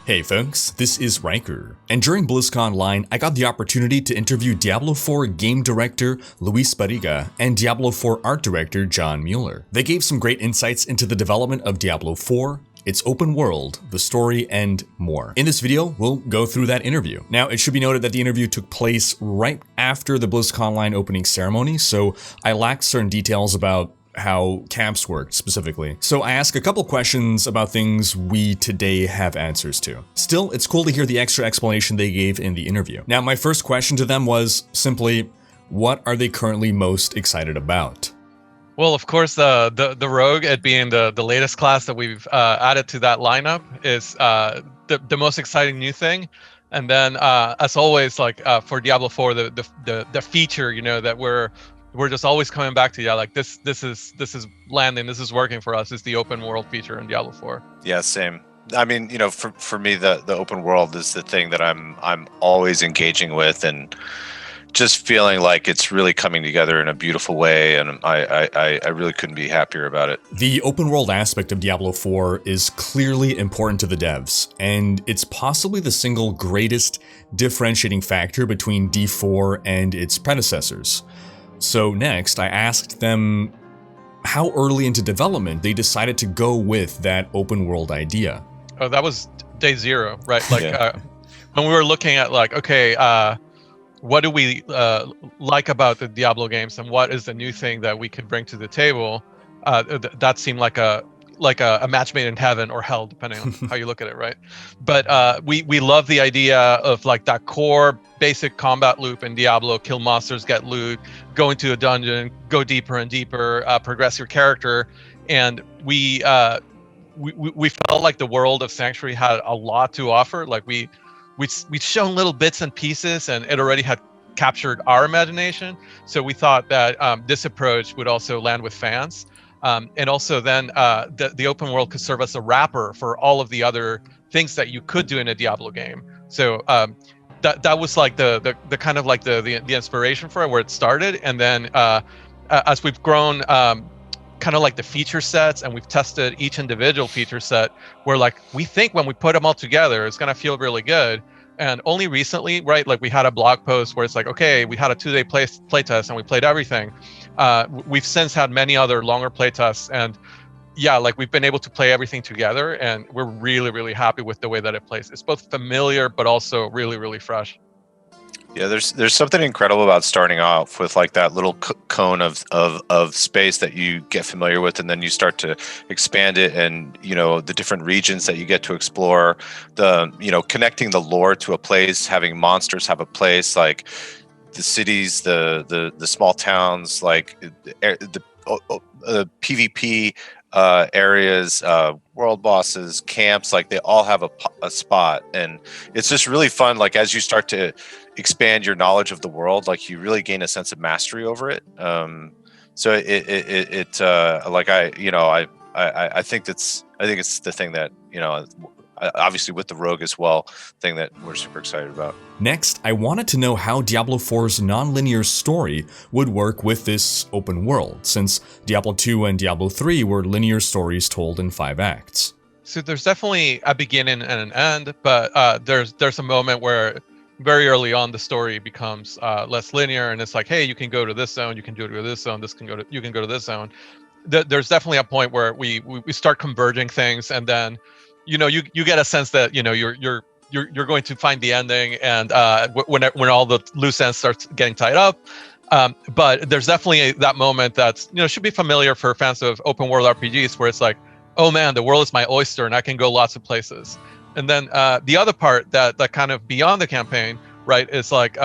Hey folks, this is Rhykker, and during Blizzcon Online, I got the opportunity to interview Diablo 4 game director Luis Barriga and Diablo 4 art director John Mueller. They gave some great insights into the development of Diablo 4, its open world, the story, and more. In this video, we'll go through that interview. Now, it should be noted that the interview took place right after the BlizzCon Online opening ceremony, so I lacked certain details about how camps worked specifically. So I asked a couple questions about things we today have answers to. Still, it's cool to hear the extra explanation they gave in the interview. Now, my first question to them was simply, what are they currently most excited about? Well, of course, the rogue, it being the latest class that we've added to that lineup, is the most exciting new thing. And then, as always, like for Diablo 4, the feature, you know, that we're just always coming back to, like this is landing, this is working for us, is the open world feature in Diablo 4. Yeah, same. I mean, you know, for me, the open world is the thing that I'm always engaging with, and just feeling like it's really coming together in a beautiful way, and I really couldn't be happier about it. The open world aspect of Diablo 4 is clearly important to the devs, and it's possibly the single greatest differentiating factor between D4 and its predecessors. So next, I asked them how early into development they decided to go with that open world idea. Oh, that was day zero, right? Like when we were looking at like, okay, what do we like about the Diablo games, and what is the new thing that we could bring to the table? That seemed like a match made in heaven or hell, depending on how you look at it, right? But we love the idea of like that core basic combat loop in Diablo: kill monsters, get loot, go into a dungeon, go deeper and deeper, progress your character. And we felt like the world of Sanctuary had a lot to offer. Like we'd shown little bits and pieces, and it already had captured our imagination. So we thought that this approach would also land with fans. And also then the open world could serve as a wrapper for all of the other things that you could do in a Diablo game. So that was like the kind of like the inspiration for it, where it started. And then as we've grown, kind of like the feature sets, and we've tested each individual feature set, where like we think when we put them all together, it's gonna feel really good. And only recently, right, like we had a blog post where it's like, okay, we had a 2-day play test and we played everything. We've since had many other longer play tests, and yeah, like we've been able to play everything together, and we're really, really happy with the way that it plays. It's both familiar, but also really, really fresh. Yeah, there's something incredible about starting off with like that little cone of space that you get familiar with, and then you start to expand it, and you know, the different regions that you get to explore, the, you know, connecting the lore to a place, having monsters have a place, like the cities, the small towns, like the PvP areas, world bosses, camps, like they all have a spot. And it's just really fun, like as you start to expand your knowledge of the world, like you really gain a sense of mastery over it. So it like I think it's the thing that, you know, obviously with the rogue as well, thing that we're super excited about. Next, I wanted to know how Diablo 4's non-linear story would work with this open world, since Diablo 2 and Diablo 3 were linear stories told in 5 acts. So there's definitely a beginning and an end, but there's a moment where very early on the story becomes less linear, and it's like, hey, you can go to this zone, you can go to this zone, you can go to this zone. There's definitely a point where we start converging things, and then, you know, you get a sense that, you know, you're going to find the ending, and when all the loose ends starts getting tied up. But there's definitely that moment that's, you know, should be familiar for fans of open world RPGs, where it's like, oh man, the world is my oyster and I can go lots of places. And then the other part that kind of beyond the campaign, right, is like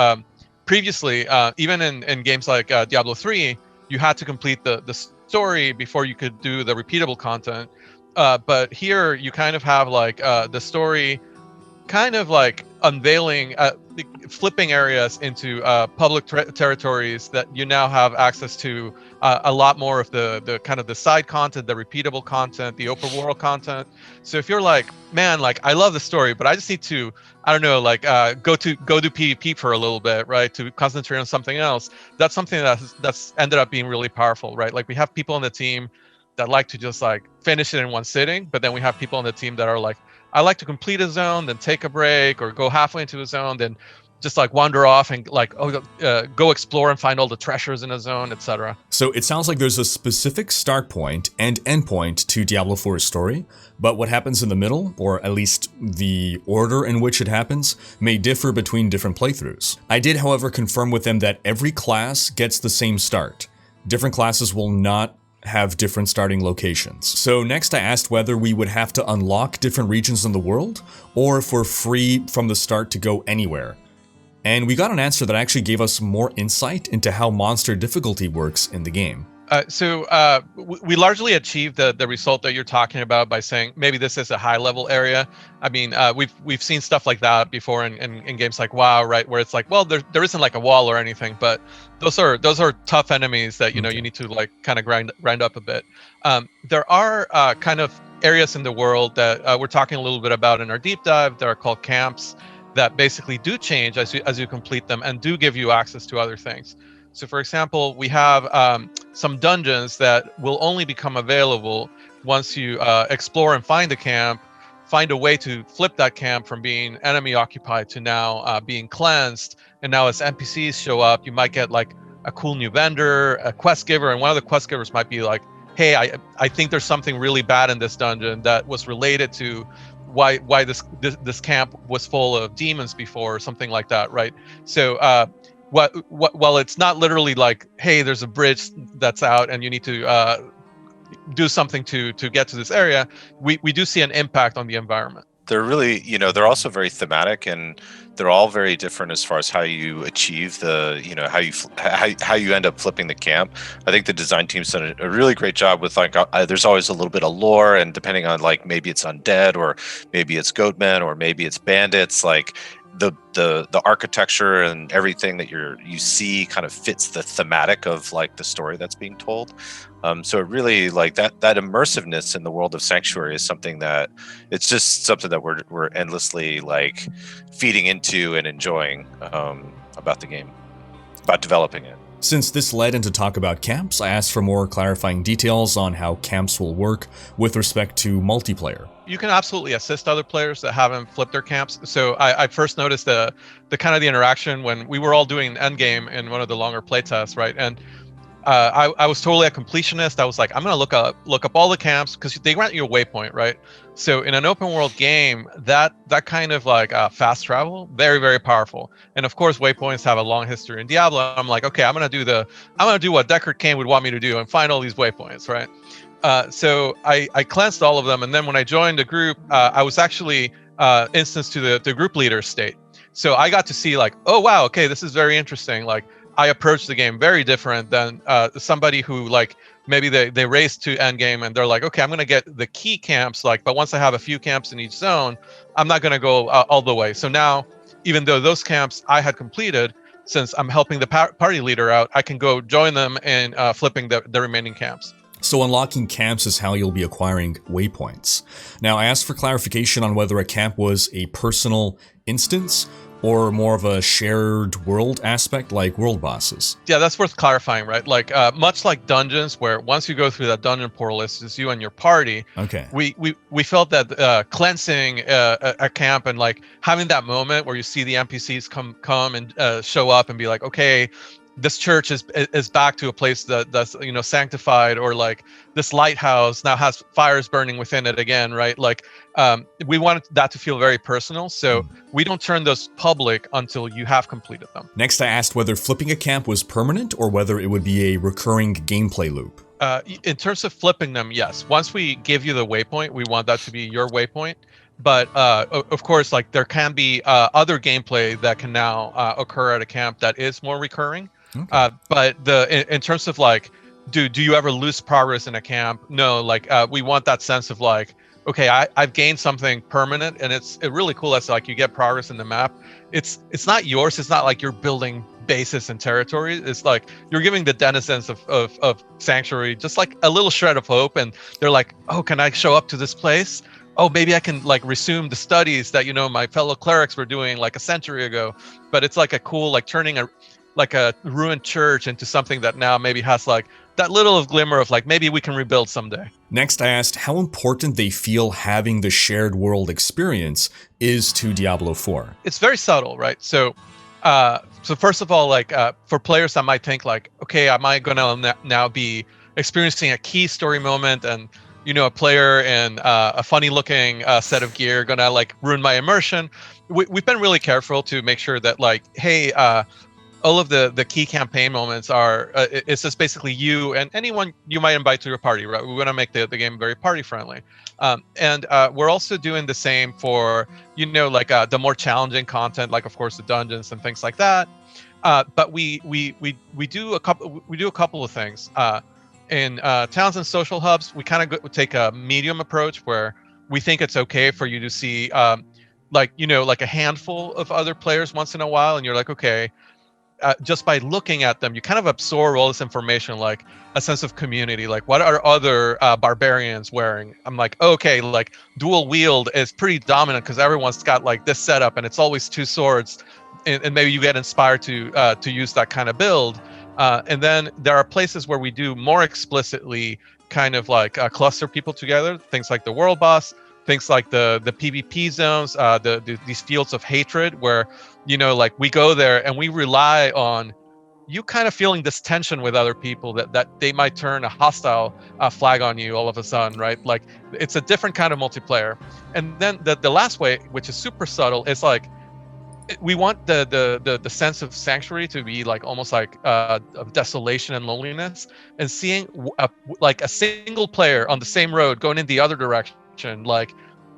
previously, even in games like Diablo 3, you had to complete the story before you could do the repeatable content. But here you kind of have like the story kind of like unveiling, flipping areas into public territories that you now have access to a lot more of the kind of the side content, the repeatable content, the open world content. So if you're like, man, like I love the story, but I just need to, I don't know, like go do PvP for a little bit, right, to concentrate on something else. That's something that's ended up being really powerful, right? Like we have people on the team that like to just like finish it in one sitting, but then we have people on the team that are like, I like to complete a zone, then take a break, or go halfway into a zone, then just like wander off and like go explore and find all the treasures in a zone, etc. So it sounds like there's a specific start point and end point to Diablo 4's story, but what happens in the middle, or at least the order in which it happens, may differ between different playthroughs. I did, however, confirm with them that every class gets the same start. Different classes will not have different starting locations. So next I asked whether we would have to unlock different regions in the world, or if we're free from the start to go anywhere. And we got an answer that actually gave us more insight into how monster difficulty works in the game. We largely achieved the result that you're talking about by saying maybe this is a high level area. I mean, we've seen stuff like that before in games like WoW, right? Where it's like, well, there isn't like a wall or anything, but those are tough enemies that you need to like kind of grind up a bit. There are kind of areas in the world that we're talking a little bit about in our deep dive that are called camps, that basically do change as you complete them and do give you access to other things. So for example, we have some dungeons that will only become available once you explore and find a camp, find a way to flip that camp from being enemy occupied to now being cleansed. And now as NPCs show up, you might get like a cool new vendor, a quest giver, and one of the quest givers might be like, hey, I think there's something really bad in this dungeon that was related to why this camp was full of demons before, or something like that, right? So while it's not literally like, hey, there's a bridge that's out and you need to do something to get to this area, we do see an impact on the environment. They're really, they're also very thematic, and they're all very different as far as how you achieve the, how you end up flipping the camp. I think the design team's done a really great job with like, there's always a little bit of lore, and depending on like maybe it's undead, or maybe it's goatmen, or maybe it's bandits, like the architecture and everything that you see kind of fits the thematic of like the story that's being told. So it really, like that immersiveness in the world of Sanctuary is something that it's just something that we're endlessly like feeding into and enjoying about the game, about developing it. Since this led into talk about camps, I asked for more clarifying details on how camps will work with respect to multiplayer. You can absolutely assist other players that haven't flipped their camps. So I first noticed the kind of the interaction when we were all doing endgame in one of the longer playtests, right? And I was totally a completionist. I was like, I'm gonna look up all the camps, because they grant you a waypoint, right? So in an open world game, that kind of like fast travel, very, very powerful. And of course, waypoints have a long history in Diablo. I'm like, okay, I'm gonna do what Deckard Cain would want me to do and find all these waypoints, right? So I cleansed all of them, and then when I joined the group, I was actually instanced to the group leader state. So I got to see like, oh wow, okay, this is very interesting. Like I approached the game very different than somebody who like maybe they race to end game and they're like, okay, I'm gonna get the key camps, like, but once I have a few camps in each zone, I'm not gonna go all the way. So now, even though those camps I had completed, since I'm helping the party leader out, I can go join them in flipping the remaining camps. So unlocking camps is how you'll be acquiring waypoints. Now, I asked for clarification on whether a camp was a personal instance or more of a shared world aspect like world bosses. Yeah, that's worth clarifying, right? Like much like dungeons, where once you go through that dungeon portal, it's just you and your party. Okay. We felt that cleansing a camp and like having that moment where you see the NPCs come and show up and be like, okay, this church is back to a place that's sanctified, or like this lighthouse now has fires burning within it again, right? Like we wanted that to feel very personal, so we don't turn those public until you have completed them. Next, I asked whether flipping a camp was permanent or whether it would be a recurring gameplay loop. In terms of flipping them, yes. Once we give you the waypoint, we want that to be your waypoint. But of course, like there can be other gameplay that can now occur at a camp that is more recurring. Okay. But in terms of like, do you ever lose progress in a camp? No, like we want that sense of like, okay, I've gained something permanent, and it's really cool. That's like you get progress in the map. It's not yours. It's not like you're building bases and territory. It's like you're giving the denizens of Sanctuary just like a little shred of hope, and they're like, oh, can I show up to this place? Oh, maybe I can like resume the studies that my fellow clerics were doing like a century ago. But it's like a cool like turning like a ruined church into something that now maybe has like that little of glimmer of like maybe we can rebuild someday. Next, I asked how important they feel having the shared world experience is to Diablo 4. It's very subtle, right? So first of all, like for players that might think like, okay, am I gonna now be experiencing a key story moment and a player in a funny looking set of gear gonna like ruin my immersion? We've been really careful to make sure that like, hey, all of the key campaign moments are it's just basically you and anyone you might invite to your party, right? We want to make the game very party friendly, and we're also doing the same for like the more challenging content, like of course the dungeons and things like that. But we do a couple of things in towns and social hubs. We kind of take a medium approach where we think it's okay for you to see like a handful of other players once in a while, and you're like, okay. Just by looking at them, you kind of absorb all this information, like a sense of community. Like, what are other barbarians wearing? I'm like, okay, like dual wield is pretty dominant because everyone's got like this setup, and it's always two swords, and maybe you get inspired to use that kind of build. And then there are places where we do more explicitly kind of like cluster people together. Things like the world boss, things like the PvP zones, these fields of hatred where. Like we go there and we rely on you kind of feeling this tension with other people that they might turn a hostile flag on you all of a sudden, right? Like it's a different kind of multiplayer. And then the last way, which is super subtle, is like we want the sense of sanctuary to be like almost like of desolation and loneliness, and seeing like a single player on the same road going in the other direction, like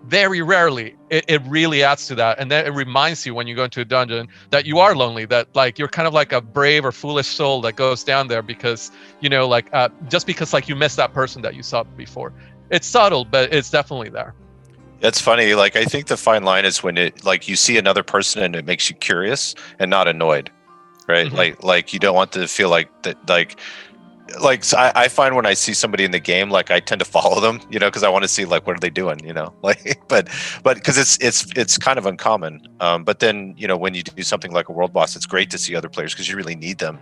very rarely it really adds to that. And then it reminds you when you go into a dungeon that you are lonely, that like you're kind of like a brave or foolish soul that goes down there because like just because like you missed that person that you saw before. It's subtle, but it's definitely there. That's funny. Like I think the fine line is when it like you see another person and it makes you curious and not annoyed, right? Mm-hmm. Like you don't want to feel like that so I find when I see somebody in the game, like I tend to follow them, because I want to see like what are they doing, like but because it's kind of uncommon. But then when you do something like a world boss, it's great to see other players because you really need them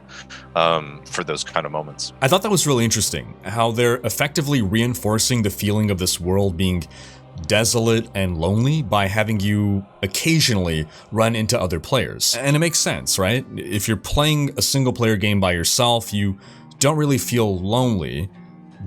for those kind of moments. I thought that was really interesting how they're effectively reinforcing the feeling of this world being desolate and lonely by having you occasionally run into other players. And it makes sense, right? If you're playing a single player game by yourself, you don't really feel lonely.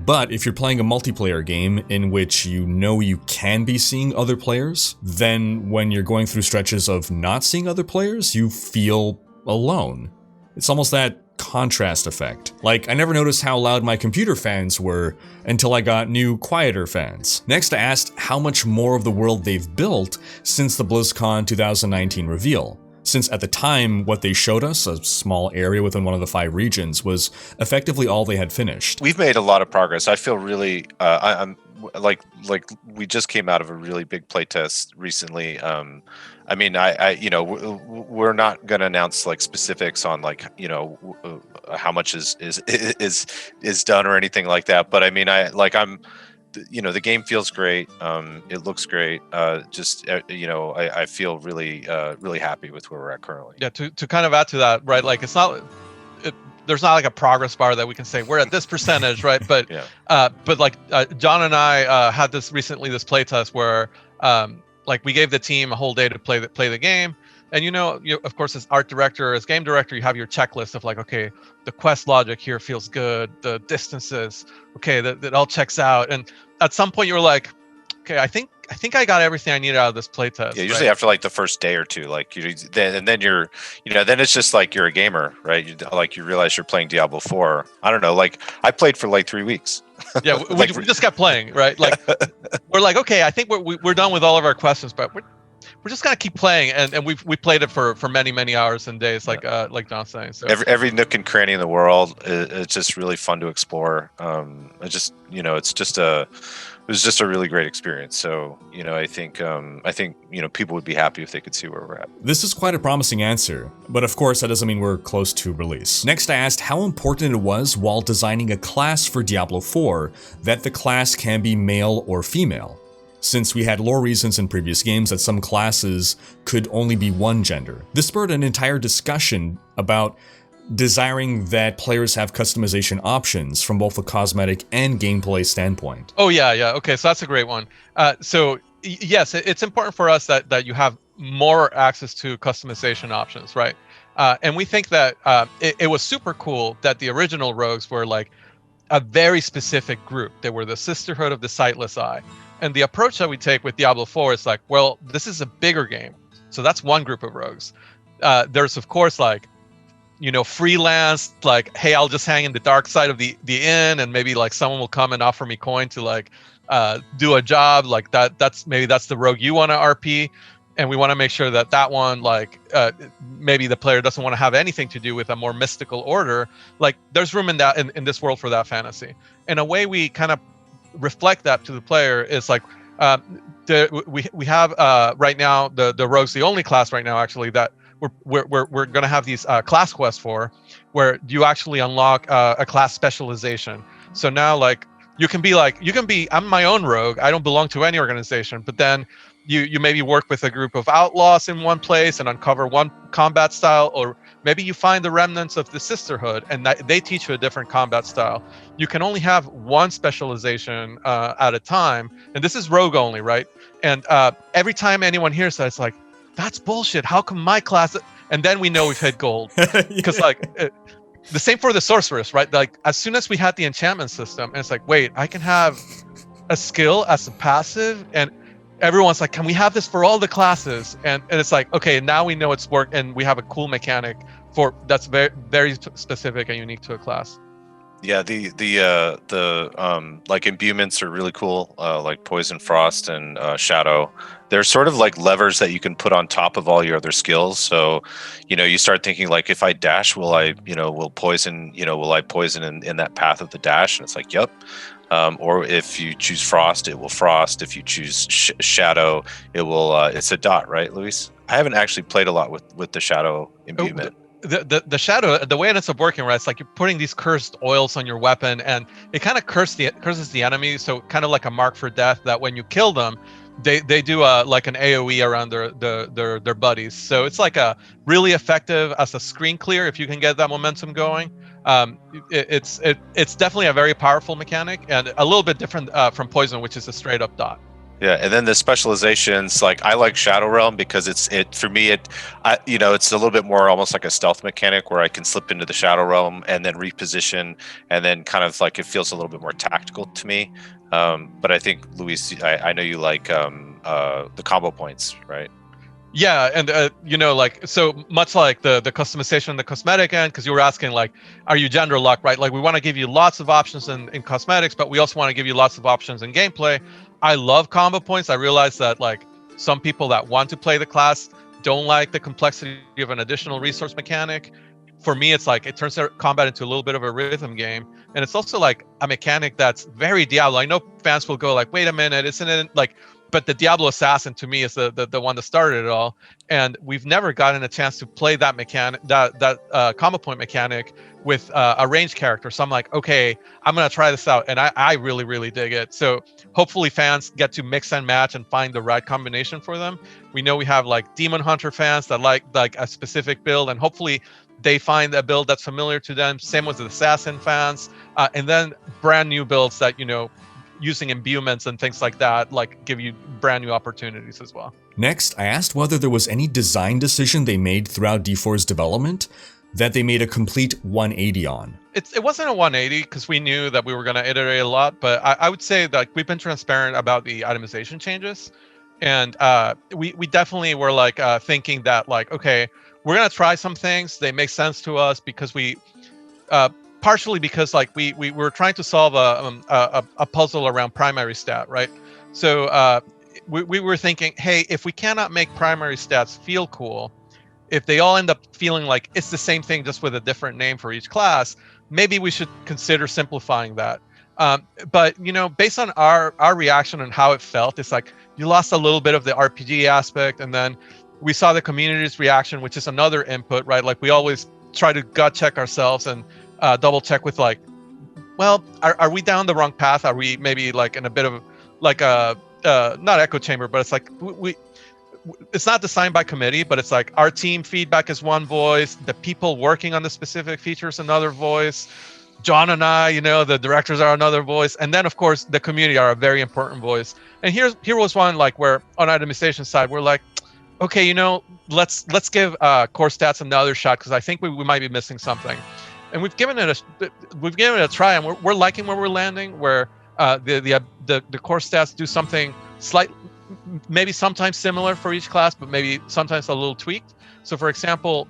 But if you're playing a multiplayer game in which you can be seeing other players, then when you're going through stretches of not seeing other players, you feel alone. It's almost that contrast effect. Like, I never noticed how loud my computer fans were until I got new, quieter fans. Next, I asked how much more of the world they've built since the BlizzCon 2019 reveal. Since at the time, what they showed us, a small area within one of the 5 regions, was effectively all they had finished. We've made a lot of progress. I feel really, I'm like we just came out of a really big playtest recently. I mean, we're not going to announce like specifics on like, how much is done or anything like that. But I mean, the game feels great. It looks great. I feel really happy with where we're at currently. Yeah. To kind of add to that, right? Like there's not like a progress bar that we can say we're at this percentage, right? But yeah. But like John and I had this playtest where like we gave the team a whole day to play the game. And you of course, as art director, as game director, you have your checklist of like, okay, the quest logic here feels good, the distances, okay, that all checks out. And at some point, you're like, okay, I think I got everything I needed out of this playtest. Yeah, usually after like the first day or two, like then you're, then it's just like you're a gamer, right? You realize you're playing Diablo 4. I don't know, like I played for like 3 weeks. Yeah, we just kept playing, right? Like we're like, okay, I think we're done with all of our questions, but we're just gonna keep playing, and we played it for many hours and days, like John's saying. So every nook and cranny in the world, it's just really fun to explore. It was just a really great experience. So I think people would be happy if they could see where we're at. This is quite a promising answer, but of course that doesn't mean we're close to release. Next, I asked how important it was while designing a class for Diablo 4 that the class can be male or female, since we had lore reasons in previous games that some classes could only be one gender. This spurred an entire discussion about desiring that players have customization options from both a cosmetic and gameplay standpoint. Oh yeah. Okay, so that's a great one. Yes, it's important for us that you have more access to customization options, right? And we think that it was super cool that the original rogues were like a very specific group. They were the Sisterhood of the Sightless Eye. And the approach that we take with Diablo 4 is like, well, this is a bigger game. So that's one group of rogues. There's, of course, like, freelance, like, hey, I'll just hang in the dark side of the inn, and maybe like someone will come and offer me coin to like do a job like that. That's the rogue you want to RP. And we want to make sure that one, like, maybe the player doesn't want to have anything to do with a more mystical order. Like, there's room in that in this world for that fantasy. And a way we kind of reflect that to the player is like, we have right now the rogues, the only class right now actually that we're going to have these class quests for, where you actually unlock a class specialization. So now, like, you can be I'm my own rogue. I don't belong to any organization, but then you maybe work with a group of outlaws in one place and uncover one combat style, or maybe you find the remnants of the Sisterhood and they teach you a different combat style. You can only have one specialization at a time, and this is rogue only, right? And every time anyone hears that, it's like, that's bullshit. How come my class? And then we know we've hit gold, because the same for the sorceress, right? Like, as soon as we had the enchantment system, and it's like, wait, I can have a skill as a passive, and everyone's like, can we have this for all the classes? And it's like, okay, now we know it's work, and we have a cool mechanic that's very, very specific and unique to a class. Yeah, the like imbuements are really cool, like Poison, Frost, and Shadow. They're sort of like levers that you can put on top of all your other skills. So, you start thinking like, if I dash, will I poison in that path of the dash? And it's like, yep. Or if you choose Frost, it will Frost. If you choose Shadow, it will. It's a dot, right, Luis? I haven't actually played a lot with the Shadow imbuement. The Shadow, the way it ends up working, right? It's like you're putting these cursed oils on your weapon, and it kind of curses the enemy. So kind of like a mark for death, that when you kill them, they do like an AOE around their buddies. So it's like a really effective as a screen clear if you can get that momentum going. It's definitely a very powerful mechanic, and a little bit different from Poison, which is a straight up dot. Yeah, and then the specializations, like, I like Shadow Realm because it's a little bit more almost like a stealth mechanic, where I can slip into the Shadow Realm and then reposition, and then kind of like it feels a little bit more tactical to me. But I think, Luis, I know you like the combo points, right? Yeah, and like, so much like the customization and the cosmetic end, because you were asking, like, are you gender locked, right? Like, we want to give you lots of options in cosmetics, but we also want to give you lots of options in gameplay. I love combo points. I realize that, like, some people that want to play the class don't like the complexity of an additional resource mechanic. For me, it's like, it turns combat into a little bit of a rhythm game, and it's also like a mechanic that's very Diablo. I know fans will go like, wait a minute, isn't it like? But the Diablo Assassin, to me, is the one that started it all, and we've never gotten a chance to play that mechanic, that combo point mechanic, with a ranged character. So I'm like, okay, I'm gonna try this out, and I really, really dig it. So hopefully fans get to mix and match and find the right combination for them. We know we have like Demon Hunter fans that like a specific build, and hopefully they find a build that's familiar to them. Same with the Assassin fans, and then brand new builds that using imbuements and things like that, like, give you brand new opportunities as well. Next, I asked whether there was any design decision they made throughout D4's development that they made a complete 180 on. It wasn't a 180, because we knew that we were going to iterate a lot, but I would say that we've been transparent about the itemization changes, and we definitely were like thinking that, like, okay, we're going to try some things. They make sense to us because we partially because, like, we were trying to solve a puzzle around primary stat, right? So we were thinking, hey, if we cannot make primary stats feel cool, if they all end up feeling like it's the same thing just with a different name for each class, maybe we should consider simplifying that. But based on our reaction and how it felt, it's like you lost a little bit of the RPG aspect, and then we saw the community's reaction, which is another input, right? Like, we always try to gut check ourselves and double check with, like, well, are we down the wrong path? Are we maybe like in a bit of like a not echo chamber, but it's like it's not designed by committee, but it's like our team feedback is one voice, the people working on the specific features another voice, John and I, you know, the directors are another voice, and then of course the community are a very important voice. And here was one like where on our administration side we're like, okay, you know, let's give core stats another shot, because I think we might be missing something. And we've given it a try, and we're liking where we're landing, where the core stats do something maybe sometimes similar for each class, but maybe sometimes a little tweaked. So for example,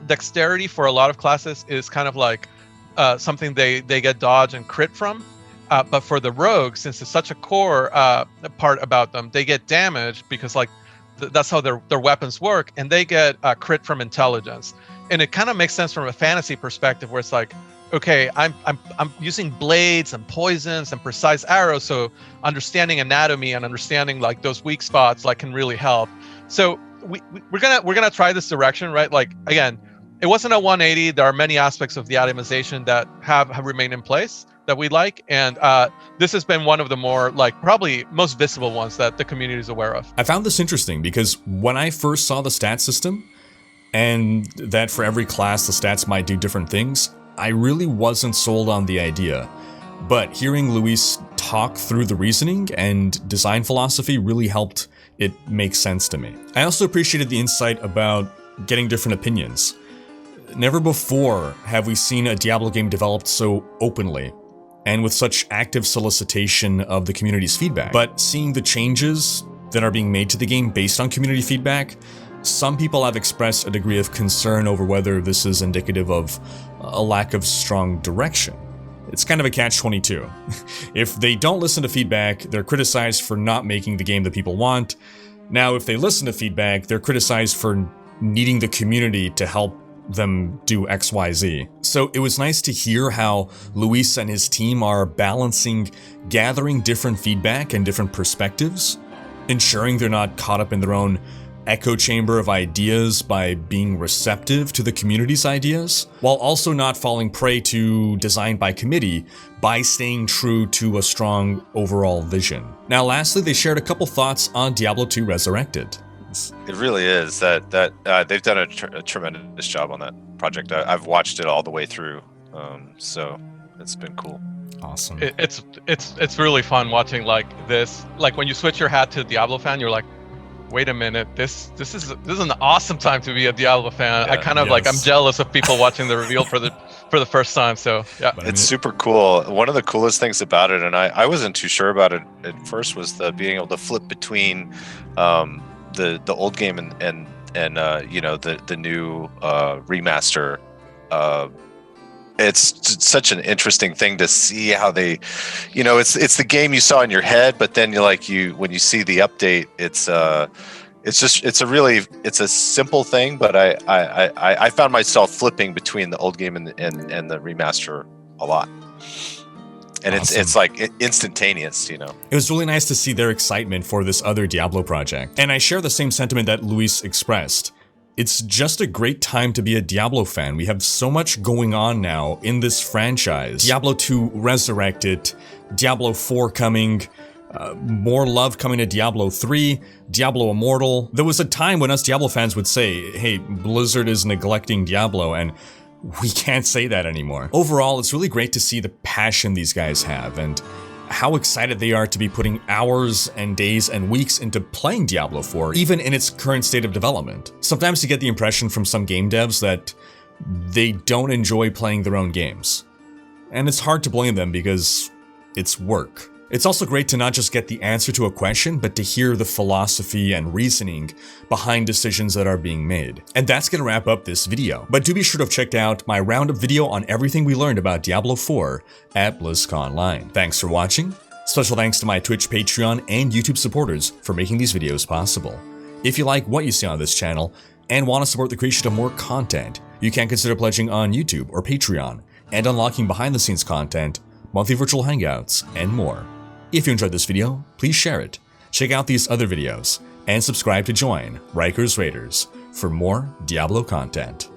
dexterity for a lot of classes is kind of like something they get dodge and crit from, but for the rogues, since it's such a core part about them, they get damage because like that's how their weapons work, and they get crit from intelligence. And it kind of makes sense from a fantasy perspective, where it's like, okay, I'm using blades and poisons and precise arrows, so understanding anatomy and understanding like those weak spots like can really help. So we're gonna try this direction, right? Like again, it wasn't a 180. There are many aspects of the itemization that have remained in place that we like, and this has been one of the more like probably most visible ones that the community is aware of. I found this interesting because when I first saw the stat system, and that for every class the stats might do different things, I really wasn't sold on the idea. But hearing Luis talk through the reasoning and design philosophy really helped it make sense to me. I also appreciated the insight about getting different opinions. Never before have we seen a Diablo game developed so openly and with such active solicitation of the community's feedback. But seeing the changes that are being made to the game based on community feedback, some people have expressed a degree of concern over whether this is indicative of a lack of strong direction. It's kind of a catch-22. If they don't listen to feedback, they're criticized for not making the game that people want. Now, if they listen to feedback, they're criticized for needing the community to help them do XYZ. So it was nice to hear how Luis and his team are balancing gathering different feedback and different perspectives, ensuring they're not caught up in their own echo chamber of ideas by being receptive to the community's ideas, while also not falling prey to design by committee by staying true to a strong overall vision. Now lastly, they shared a couple thoughts on Diablo 2 Resurrected. It really is that they've done a tremendous job on that project. I've watched it all the way through, so it's been cool. Awesome. It's really fun watching like this. Like when you switch your hat to a Diablo fan, you're like, wait a minute, this is an awesome time to be a Diablo fan. Yeah, I kind of like, I'm jealous of people watching the reveal for the first time. So yeah, it's super cool. One of the coolest things about it, and I wasn't too sure about it at first, was the being able to flip between the old game and you know, the new remaster. It's such an interesting thing to see how they, you know, it's the game you saw in your head, but then when you see the update, it's a simple thing, but I found myself flipping between the old game and the remaster a lot. And awesome. It's like instantaneous, you know. It was really nice to see their excitement for this other Diablo project. And I share the same sentiment that Luis expressed. It's just a great time to be a Diablo fan. We have so much going on now in this franchise. Diablo 2 Resurrected, Diablo 4 coming, more love coming to Diablo 3, Diablo Immortal. There was a time when us Diablo fans would say, hey, Blizzard is neglecting Diablo, and we can't say that anymore. Overall, it's really great to see the passion these guys have and how excited they are to be putting hours and days and weeks into playing Diablo 4, even in its current state of development. Sometimes you get the impression from some game devs that they don't enjoy playing their own games. And it's hard to blame them because it's work. It's also great to not just get the answer to a question, but to hear the philosophy and reasoning behind decisions that are being made. And that's gonna wrap up this video. But do be sure to have checked out my roundup video on everything we learned about Diablo 4 at BlizzCon Online. Thanks for watching. Special thanks to my Twitch, Patreon, and YouTube supporters for making these videos possible. If you like what you see on this channel and want to support the creation of more content, you can consider pledging on YouTube or Patreon and unlocking behind-the-scenes content, monthly virtual hangouts, and more. If you enjoyed this video, please share it, check out these other videos, and subscribe to join Rhykkers Raiders for more Diablo content.